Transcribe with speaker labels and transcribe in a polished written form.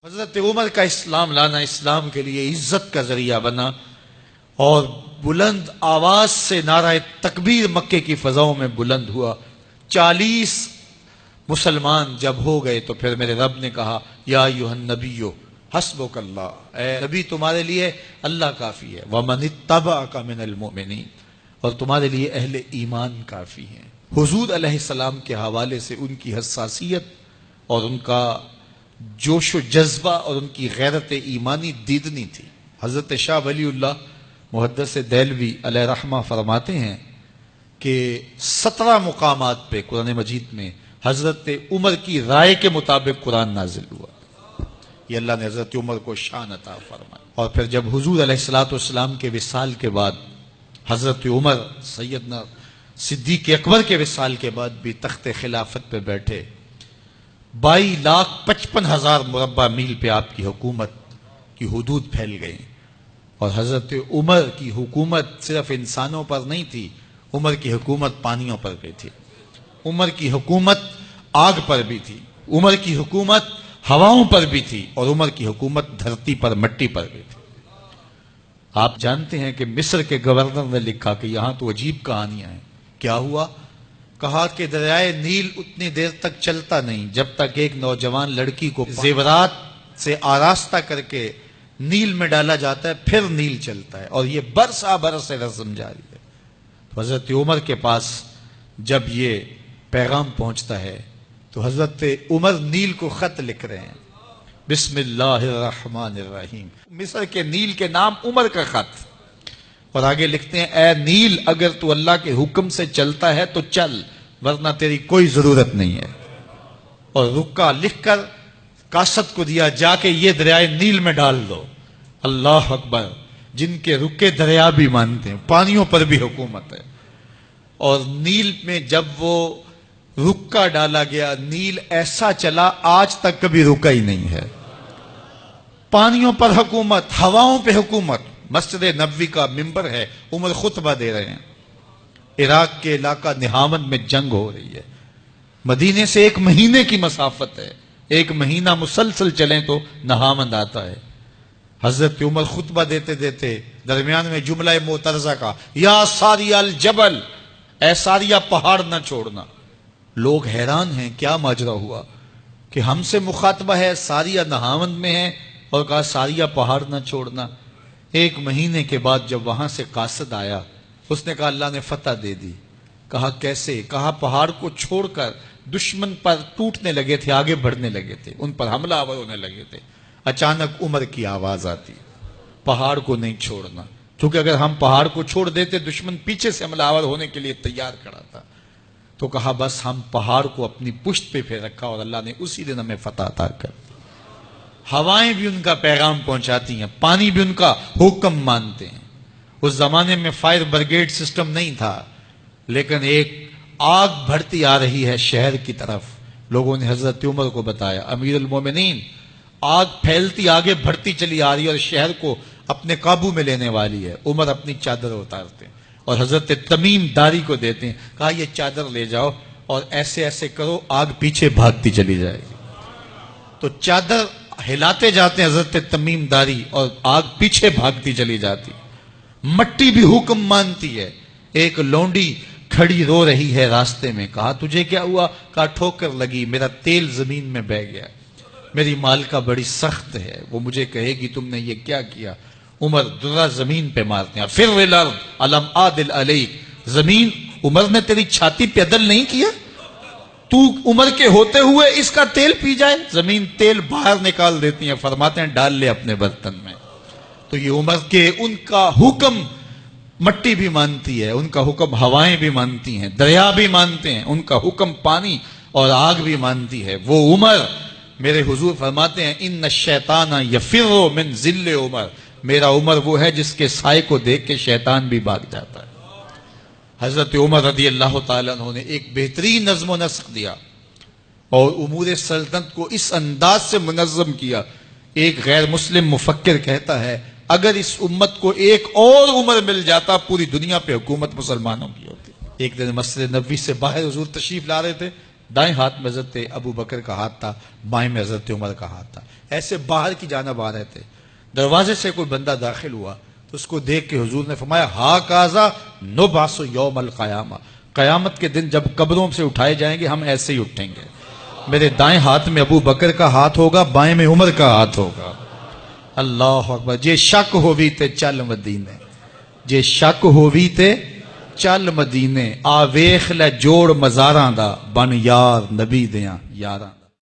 Speaker 1: حضرت عمر کا اسلام لانا اسلام کے لیے عزت کا ذریعہ بنا اور بلند آواز سے نعرہ تکبیر مکے کی فضاؤں میں بلند ہوا۔ 40 مسلمان جب ہو گئے تو پھر میرے رب نے کہا یا ایھا النبی حسبک اللہ، اے نبی تمہارے لیے اللہ کافی ہے، ومن اتبعک من المؤمنین، اور تمہارے لیے اہل ایمان کافی ہیں۔ حضور علیہ السلام کے حوالے سے ان کی حساسیت اور ان کا جوش و جذبہ اور ان کی غیرت ایمانی دیدنی تھی۔ حضرت شاہ ولی اللہ محدث دہلوی علیہ رحمہ فرماتے ہیں کہ 17 مقامات پہ قرآن مجید میں حضرت عمر کی رائے کے مطابق قرآن نازل ہوا۔ یہ اللہ نے حضرت عمر کو شان عطا فرمائی۔ اور پھر جب حضور علیہ السلام کے وصال کے بعد حضرت عمر سیدنا صدیق اکبر کے وصال کے بعد بھی تخت خلافت پہ بیٹھے، 22,55,000 مربع میل پہ آپ کی حکومت کی حدود پھیل گئی، اور حضرت عمر کی حکومت صرف انسانوں پر نہیں تھی، عمر کی حکومت پانیوں پر بھی تھی، عمر کی حکومت آگ پر بھی تھی، عمر کی حکومت ہواؤں پر بھی تھی، اور عمر کی حکومت دھرتی پر مٹی پر بھی تھی۔ آپ جانتے ہیں کہ مصر کے گورنر نے لکھا کہ یہاں تو عجیب کہانیاں ہیں۔ کیا ہوا؟ کہا کہ دریائے نیل اتنی دیر تک چلتا نہیں جب تک ایک نوجوان لڑکی کو زیورات سے آراستہ کر کے نیل میں ڈالا جاتا ہے، پھر نیل چلتا ہے، اور یہ برسا برس رسم جاری ہے۔ حضرت عمر کے پاس جب یہ پیغام پہنچتا ہے تو حضرت عمر نیل کو خط لکھ رہے ہیں، بسم اللہ الرحمن الرحیم، مصر کے نیل کے نام عمر کا خط، اور آگے لکھتے ہیں اے نیل اگر تو اللہ کے حکم سے چلتا ہے تو چل، ورنہ تیری کوئی ضرورت نہیں ہے۔ اور رکا لکھ کر کاسد کو دیا، جا کے یہ دریائے نیل میں ڈال دو۔ اللہ اکبر، جن کے رکے دریا بھی مانتے ہیں، پانیوں پر بھی حکومت ہے۔ اور نیل میں جب وہ رکا ڈالا گیا، نیل ایسا چلا آج تک کبھی رکا ہی نہیں ہے۔ پانیوں پر حکومت، ہواؤں پہ حکومت۔ مسجد نبوی کا ممبر ہے، عمر خطبہ دے رہے ہیں، عراق کے علاقہ نہاون میں جنگ ہو رہی ہے، مدینے سے 1 مہینے کی مسافت ہے، 1 مہینہ مسلسل چلیں تو نہاون آتا ہے۔ حضرت عمر خطبہ دیتے دیتے درمیان میں جملہ معترضہ کا، یا ساریہ الجبل، اے ساریہ پہاڑ نہ چھوڑنا۔ لوگ حیران ہیں کیا ماجرا ہوا کہ ہم سے مخاطبہ ہے، ساریہ نہاون میں ہے، اور کہا ساریہ پہاڑ نہ چھوڑنا۔ 1 مہینے کے بعد جب وہاں سے قاصد آیا، اس نے کہا اللہ نے فتح دے دی۔ کہا کیسے؟ کہا پہاڑ کو چھوڑ کر دشمن پر ٹوٹنے لگے تھے، آگے بڑھنے لگے تھے، ان پر حملہ آور ہونے لگے تھے۔ اچانک عمر کی آواز آتی، پہاڑ کو نہیں چھوڑنا، کیونکہ اگر ہم پہاڑ کو چھوڑ دیتے دشمن پیچھے سے حملہ آور ہونے کے لیے تیار کھڑا تھا۔ تو کہا بس ہم پہاڑ کو اپنی پشت پہ پھیر رکھا، اور اللہ نے اسی دن ہمیں فتح عطا کر دی۔ ہوائیں بھی ان کا پیغام پہنچاتی ہیں، پانی بھی ان کا حکم مانتے ہیں۔ اس زمانے میں فائر بریگیڈ سسٹم نہیں تھا، لیکن ایک آگ بڑھتی آ رہی ہے شہر کی طرف۔ لوگوں نے حضرت عمر کو بتایا، امیر المومنین، آگ پھیلتی آگے بڑھتی چلی آ رہی ہے اور شہر کو اپنے قابو میں لینے والی ہے۔ عمر اپنی چادر اتارتے ہیں اور حضرت تمیم داری کو دیتے ہیں، کہا یہ چادر لے جاؤ اور ایسے ایسے کرو، آگ پیچھے بھاگتی چلی جائے گی۔ تو چادر ہلاتے جاتے ہیں حضرت تمیم داری، اور آگ پیچھے بھاگتی چلی جاتی۔ مٹی بھی حکم مانتی ہے۔ ایک لونڈی کھڑی رو رہی ہے راستے میں، کہا تجھے کیا ہوا؟ کہا ٹھوکر لگی، میرا تیل زمین میں بہہ گیا، میری مالکہ بڑی سخت ہے، وہ مجھے کہے گی تم نے یہ کیا کیا۔ عمر درہ زمین پہ مارتے ہیں، فر الارض الم عادل علیک، زمین عمر نے تیری چھاتی پہ عدل نہیں کیا؟ تو عمر کے ہوتے ہوئے اس کا تیل پی جائے؟ زمین تیل باہر نکال دیتی ہیں، فرماتے ہیں ڈال لے اپنے برتن میں۔ تو یہ عمر کے ان کا حکم مٹی بھی مانتی ہے، ان کا حکم ہوائیں بھی مانتی ہیں، دریا بھی مانتے ہیں، ان کا حکم پانی اور آگ بھی مانتی ہے۔ وہ عمر، میرے حضور فرماتے ہیں ان الشیطان یفر من ذل عمر، میرا عمر وہ ہے جس کے سائے کو دیکھ کے شیطان بھی بھاگ جاتا ہے۔ حضرت عمر رضی اللہ تعالیٰ عنہ نے ایک بہترین نظم و نسق دیا اور امور سلطنت کو اس انداز سے منظم کیا۔ ایک غیر مسلم مفکر کہتا ہے اگر اس امت کو ایک اور عمر مل جاتا پوری دنیا پہ حکومت مسلمانوں کی ہوتی۔ ایک دن مسجد نبوی سے باہر حضور تشریف لا رہے تھے، دائیں ہاتھ میں حضرت ابو بکر کا ہاتھ تھا، بائیں میں حضرت عمر کا ہاتھ تھا، ایسے باہر کی جانب آ رہے تھے۔ دروازے سے کوئی بندہ داخل ہوا تو اس کو دیکھ کے حضور نے فرمایا ہا کازا نبعث یوم القیامہ، قیامت کے دن جب قبروں سے اٹھائے جائیں گے ہم ایسے ہی اٹھیں گے۔ میرے دائیں ہاتھ میں ابو بکر کا ہاتھ ہوگا، بائیں میں عمر کا ہاتھ ہوگا۔ اللہ اکبر۔ جے شک ہووی تے چل مدینے، جے شک ہووی تے چل مدینے، آ ویخ لے جوڑ مزاراں دا، بن یار نبی دیاں یاراں دا۔